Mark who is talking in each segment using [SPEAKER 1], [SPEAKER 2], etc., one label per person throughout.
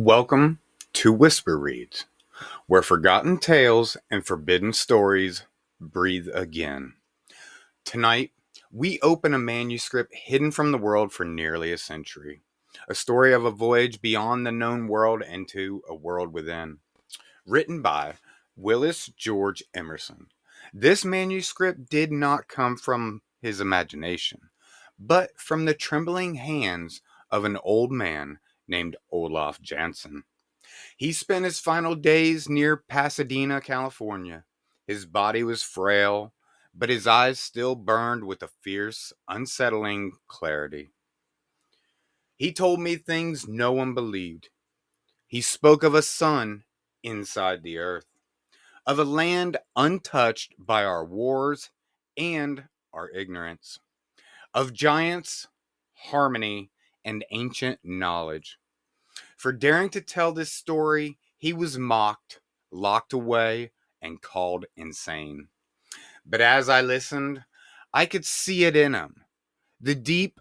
[SPEAKER 1] Welcome to Whisper Reads, where forgotten tales and forbidden stories breathe again. Tonight, we open a manuscript hidden from the world for nearly a century. A story of a voyage beyond the known world into a world within. Written by Willis George Emerson. This manuscript did not come from his imagination, but from the trembling hands of an old man named Olaf Jansen. He spent his final days near Pasadena, California. His body was frail, but his eyes still burned with a fierce, unsettling clarity. He told me things no one believed. He spoke of a sun inside the earth, of a land untouched by our wars and our ignorance, of giants, harmony, and ancient knowledge. For daring to tell this story, he was mocked, locked away, and called insane. But as I listened, I could see it in him, the deep,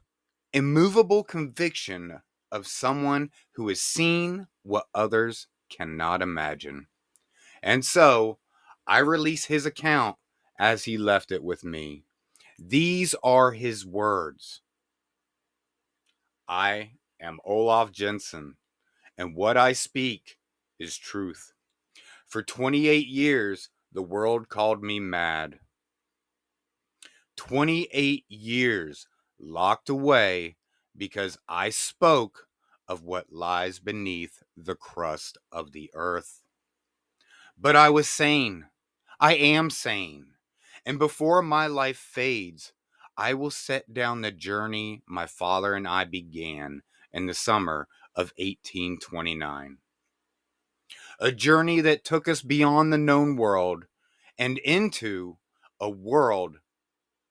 [SPEAKER 1] immovable conviction of someone who has seen what others cannot imagine. And so, I release his account as he left it with me. These are his words. I am Olaf Jansen, and what I speak is truth. For 28 years, the world called me mad. 28 years locked away because I spoke of what lies beneath the crust of the earth. But I was sane. I am sane. And before my life fades, I will set down the journey my father and I began in the summer of 1829. A journey that took us beyond the known world and into a world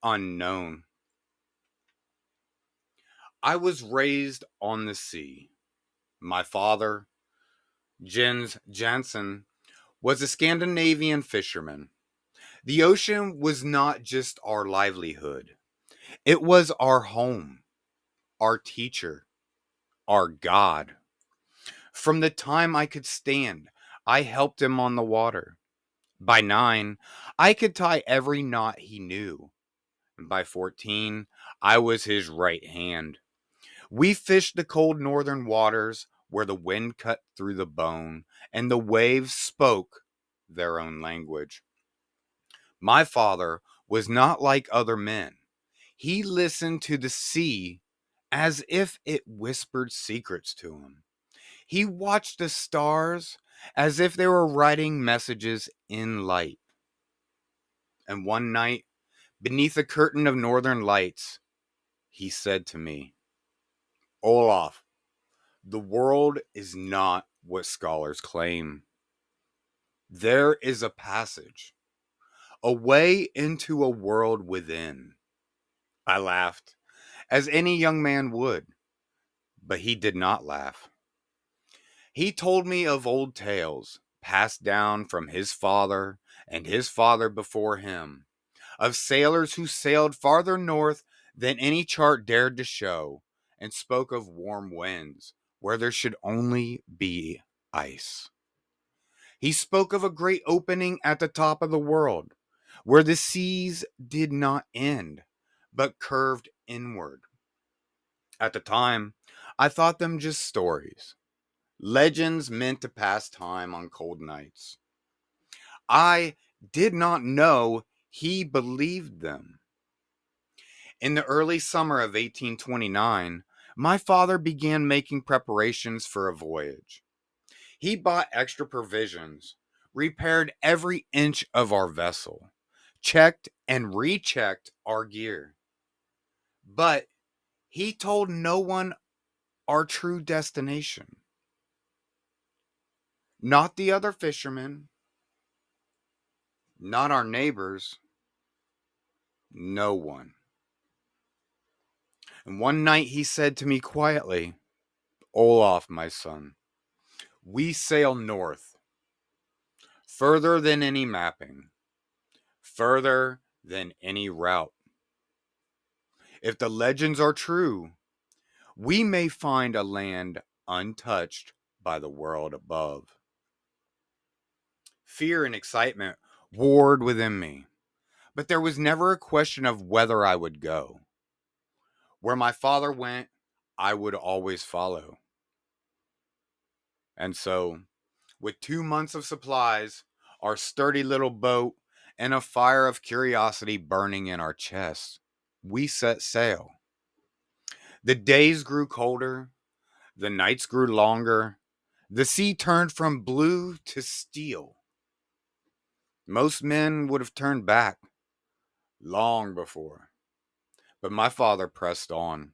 [SPEAKER 1] unknown. I was raised on the sea. My father, Jens Jansen, was a Scandinavian fisherman. The ocean was not just our livelihood, it was our home, our teacher, our God. From the time I could stand, I helped him on the water. By 9, I could tie every knot he knew. And by 14, I was his right hand. We fished the cold northern waters where the wind cut through the bone and the waves spoke their own language. My father was not like other men. He listened to the sea as if it whispered secrets to him. He watched the stars as if they were writing messages in light. And one night, beneath a curtain of northern lights, he said to me, Olaf, the world is not what scholars claim. There is a passage, a way into a world within. I laughed, as any young man would, but he did not laugh. He told me of old tales passed down from his father and his father before him, of sailors who sailed farther north than any chart dared to show, and spoke of warm winds where there should only be ice. He spoke of a great opening at the top of the world, where the seas did not end, but curved inward. At the time, I thought them just stories, legends meant to pass time on cold nights. I did not know he believed them. In the early summer of 1829, my father began making preparations for a voyage. He bought extra provisions, repaired every inch of our vessel, checked and rechecked our gear. But he told no one our true destination. Not the other fishermen, not our neighbors, no one. And one night he said to me quietly, Olaf, my son, we sail north, further than any mapping, further than any route. If the legends are true, we may find a land untouched by the world above. Fear and excitement warred within me, but there was never a question of whether I would go. Where my father went, I would always follow. And so, with 2 months of supplies, our sturdy little boat, and a fire of curiosity burning in our chests, we set sail. The days grew colder, the nights grew longer, the sea turned from blue to steel. Most men would have turned back long before, but my father pressed on,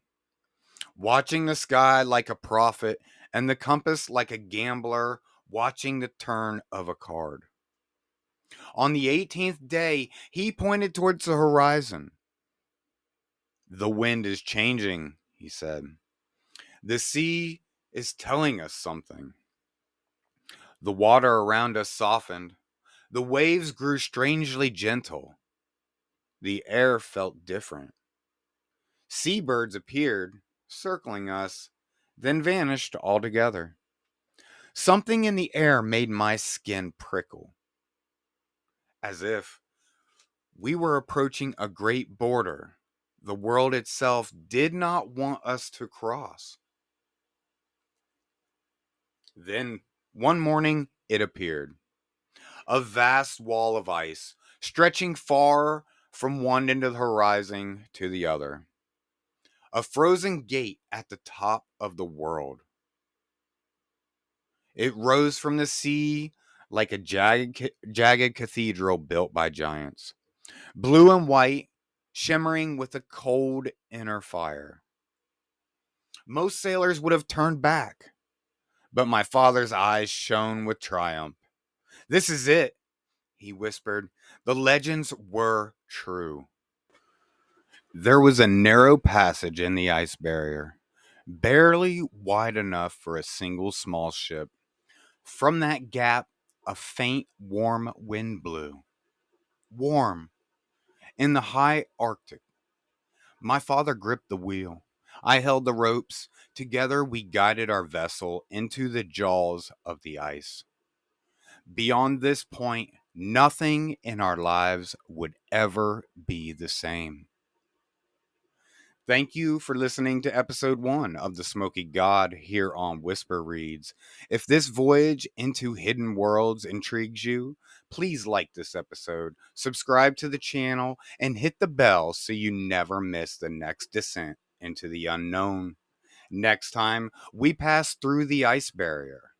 [SPEAKER 1] watching the sky like a prophet and the compass like a gambler watching the turn of a card. On the 18th day, he pointed towards the horizon. The wind is changing, he said. The sea is telling us something. The water around us softened. The waves grew strangely gentle. The air felt different. Seabirds appeared, circling us, then vanished altogether. Something in the air made my skin prickle, as if we were approaching a great border the world itself did not want us to cross. Then, one morning, it appeared. A vast wall of ice, stretching far from one end of the horizon to the other. A frozen gate at the top of the world. It rose from the sea like a jagged cathedral built by giants. Blue and white, shimmering with a cold inner fire. Most sailors would have turned back, but my father's eyes shone with triumph. "This is it," he whispered. The legends were true. There was a narrow passage in the ice barrier, barely wide enough for a single small ship. From that gap, a faint, warm wind blew. Warm. In the high Arctic. My father gripped the wheel. I held the ropes. Together we guided our vessel into the jaws of the ice. Beyond this point, nothing in our lives would ever be the same. Thank you for listening to episode 1 of the Smoky God here on Whisper Reads. If this voyage into hidden worlds intrigues you, please like this episode, subscribe to the channel, and hit the bell so you never miss the next descent into the unknown. Next time, we pass through the ice barrier.